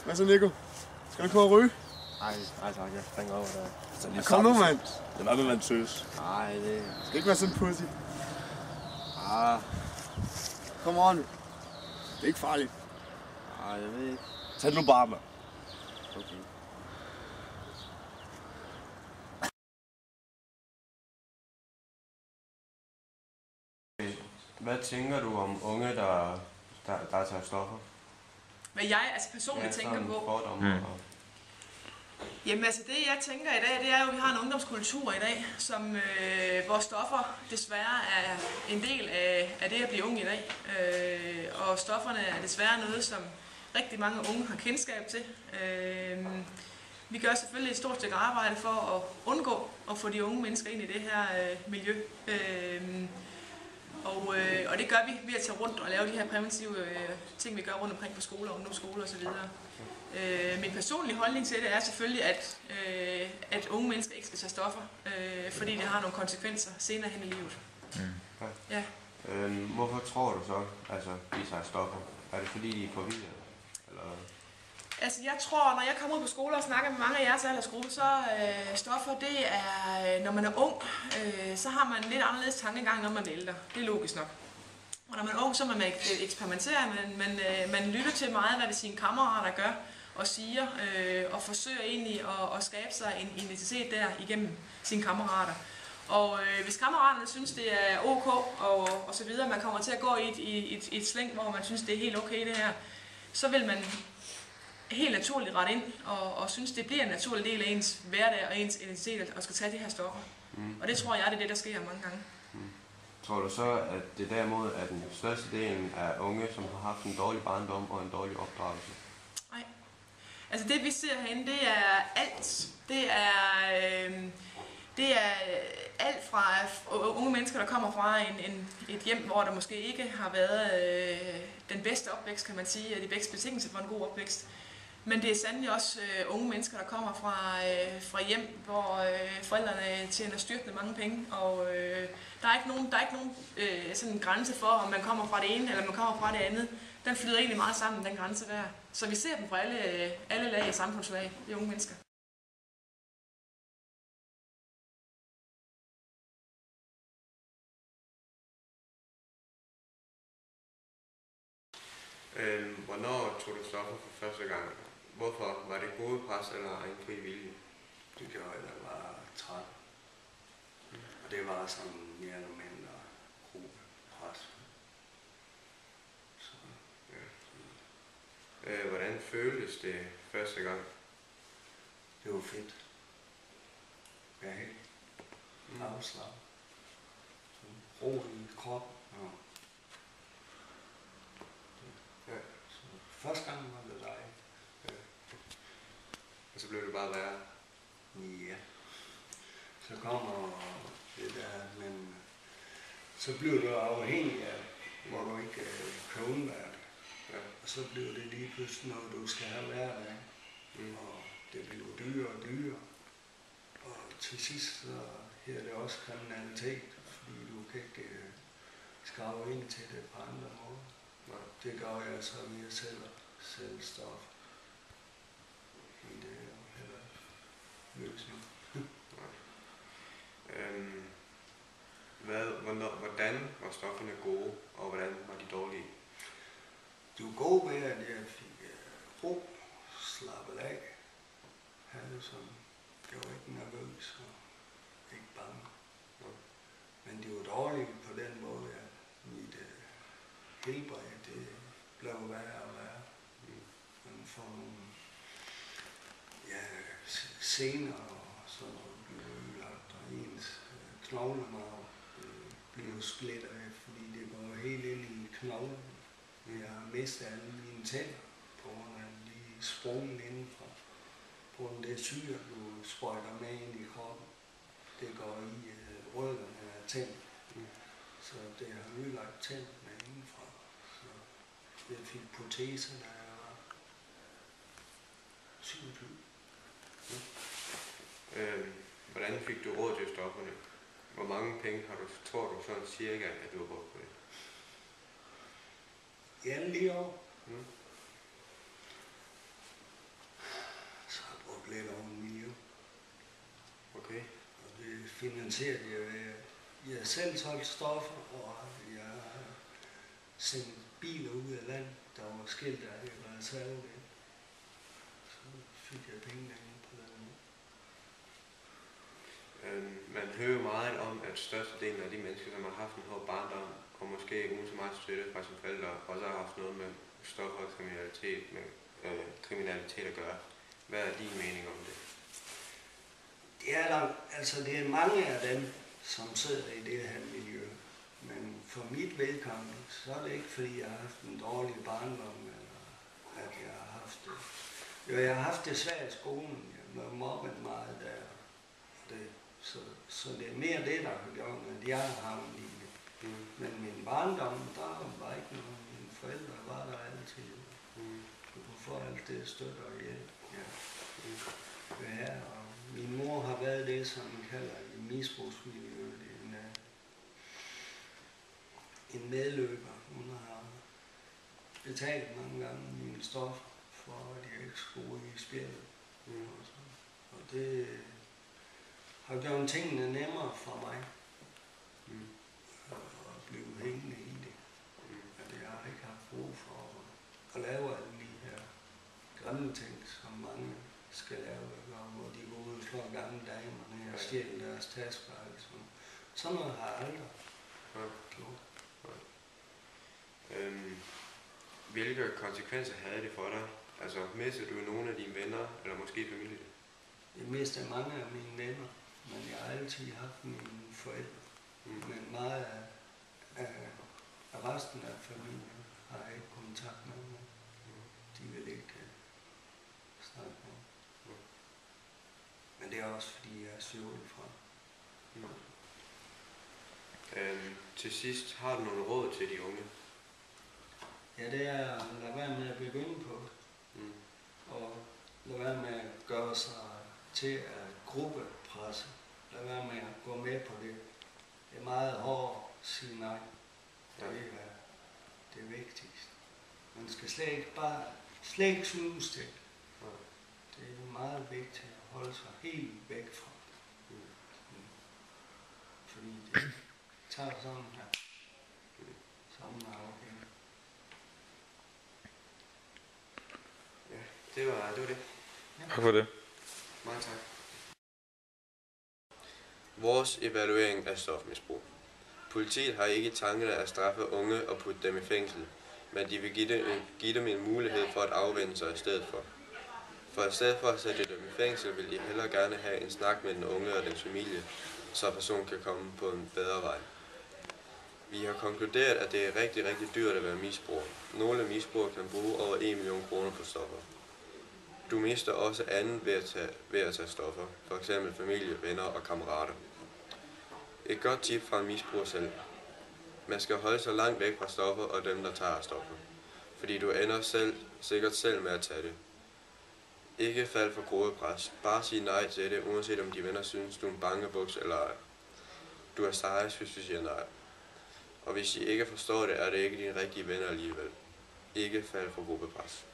Hvad så, Nico? Skal du prøve at ryge? Nej tak, jeg springer over der. Så lige Kom nu, mand. Det var med, man tøs. Nej, det skal ikke være sådan en pussy. Kom on. Det er ikke farligt. Nej, jeg ved ikke. Tag det nu bare, mand. Okay. Hvad tænker du om unge, der tager stoffer? Hvad jeg altså personligt tænker på? Jamen altså det jeg tænker i dag, det er jo, at vi har en ungdomskultur i dag, hvor stoffer desværre er en del af det at blive ung i dag. Og stofferne er desværre noget, som rigtig mange unge har kendskab til. Vi gør selvfølgelig et stort stykke arbejde for at undgå at få de unge mennesker ind i det her miljø. Og det gør vi ved at tage rundt og lave de her præventive ting, vi gør rundt omkring på skoler, ungdomsskoler osv. Min personlige holdning til det er selvfølgelig, at unge mennesker ikke skal tage stoffer, fordi det har nogle konsekvenser senere hen i livet. Ja. Hvorfor tror du så, de tager stoffer? Er det fordi, de er forvirret? Eller? Altså jeg tror, når jeg kommer ud på skoler og snakker med mange af jeres aldersgruppe, så stoffer, det er, når man er ung, så har man lidt anderledes tankegang, når man er ældre. Det er logisk nok. Og når man er ung, så må man eksperimentere, man lytter til meget, hvad sine kammerater gør og siger, og forsøger egentlig at skabe sig en identitet der igennem sine kammerater. Og hvis kammeraterne synes, det er ok og så videre, man kommer til at gå i et slæng, hvor man synes, det er helt okay det her, så vil man helt naturligt rette ind og synes, det bliver en naturlig del af ens hverdag og ens identitet og skal tage de her stoffer. Og det tror jeg, det er det, der sker mange gange. Tror du så, at det derimod er den største del af unge, som har haft en dårlig barndom og en dårlig opdragelse? Nej. Altså det vi ser herinde, det er alt. Det er alt fra unge mennesker, der kommer fra et hjem, hvor der måske ikke har været den bedste opvækst, kan man sige, og de bedste betingelser for en god opvækst. Men det er sandelig også unge mennesker, der kommer fra hjem, hvor forældrene tjener styrtende mange penge, og der er ikke nogen sådan grænse for, om man kommer fra det ene eller man kommer fra det andet. Den flyder egentlig meget sammen, den grænse der. Så vi ser dem fra alle lag i samfundslag, de unge mennesker. Hvornår tog du stoffer for første gang? Hvorfor? Var det hovedpres eller en fri vilje? Det gjorde jeg, da jeg var 13. Og det var sådan mere eller mindre gruppepres. Så, ja. Hvordan føltes det første gang? Det var fedt. Jeg er helt afslappet. Ro i kroppen. Ja. Så første gang var det dejligt. Og så blev det bare værre? Ja. Så kommer det der, men så bliver du afhængig af, hvor du ikke kan undvære det. Ja. Og så bliver det lige pludselig noget, du skal have hver dag. Og det bliver dyrere og dyrere. Og til sidst så her er det også kriminalitet, fordi du kan ikke skrave ind til det på andre måder. Det gør jeg så ved at sælge stof. Men det er jo heller løsning. Hvordan var stofferne gode, og hvordan var de dårlige? De var gode ved, at jeg fik ro, slappet af. Havde sådan, jeg var ikke nervøs og ikke bange. Men de var dårlige på den måde, at mit helbred, det blev værre og værre. Man får nogle sener og sådan noget bliver ødelagt, og ens knoglemarv bliver splittet af, fordi det går helt ind i knoglen. Jeg har mistet alle mine tænder på grund af de sprungen indenfra. På grund af det syre, du sprøjter med ind i kroppen, det går i rødderne af tænder. Så det har ødelagt tænderne indenfra. Så jeg fik proteser, da jeg var 27. Hvordan fik du råd til stofferne? Hvor mange penge tror du sådan cirka, at du har brugt på det? Ja, lige over. finansieret det ved, jeg selv solgt stoffer, og jeg har sendt biler ud af land, der var skilt af det, eller reserve det. Så fik jeg penge derinde på den måde. Man hører jo meget om, at størstedelen af de mennesker, som har haft en hård barndom, og måske ikke uden så meget støtte fra sine forældre, også har haft noget med stoffer og kriminalitet at gøre. Hvad er din mening om det? Det er mange af dem, som sidder i det her miljø. Men for mit vedkommende, så er det ikke fordi, jeg har haft en dårlig barndom, eller at jeg har haft det. Jo, jeg har haft det svært i skolen. Jeg var mobbet meget der. Så det er mere det, der har gjort, at jeg har havnet i det. Men min barndom, der var ikke noget. Mine forældre var der altid. Du kunne få alt det støtte og hjælp. Ja. Og min mor har været det, som man kalder i misbrugsmiljøet. En medløber. Hun har betalt mange gange mine stoffer, for at jeg ikke skulle i spjældet. Og det har gjort tingene nemmere for mig at blive hængende i det. At jeg har ikke haft brug for at lave alle de her grimme ting, som mange skal lave, hvor de går ud og slår gamle damer og stjæler deres tasker. Sådan noget har jeg aldrig gjort. Hvilke konsekvenser havde det for dig? Altså, mistede du nogle af dine venner, eller måske familie? Jeg mistede mange af mine venner, men jeg har altid haft mine forældre. Men meget af resten af familien har jeg ikke kontakt med mig. De vil ikke snakke med mig. Men det er også fordi, jeg er stjålet fra. Til sidst, har du nogle råd til de unge? Ja, det er at lade være med at begynde på det. Og lade være med at gøre sig til at gruppepresse. Lad være med at gå med på det. Det er meget hårdt at sige nej. Det er det vigtigste. Man skal slet ikke snuse til. Det er meget vigtigt at holde sig helt væk fra det. Fordi det tager sådan her. Sådan er okay. Det var det. Tak for det. Mange tak. Vores evaluering af stofmisbrug. Politiet har ikke tankerne at straffe unge og putte dem i fængsel, men de vil give dem en mulighed for at afvende sig i stedet for. For i stedet for at sætte dem i fængsel, vil de hellere gerne have en snak med den unge og dens familie, så personen kan komme på en bedre vej. Vi har konkluderet, at det er rigtig, rigtig dyrt at være misbruger. Nogle misbrugere kan bruge over 1 million kroner på stoffer. Du mister også andet ved at tage stoffer, f.eks. familie, venner og kammerater. Et godt tip fra en misbruger selv. Man skal holde sig langt væk fra stoffer og dem, der tager stoffer, fordi du ender sikkert selv med at tage det. Ikke fald for gruppepres. Bare sig nej til det, uanset om de venner synes, du er en bangebuks eller ej. Du er sejs, hvis du siger nej. Og hvis de ikke forstår det, er det ikke dine rigtige venner alligevel. Ikke fald for gruppepres.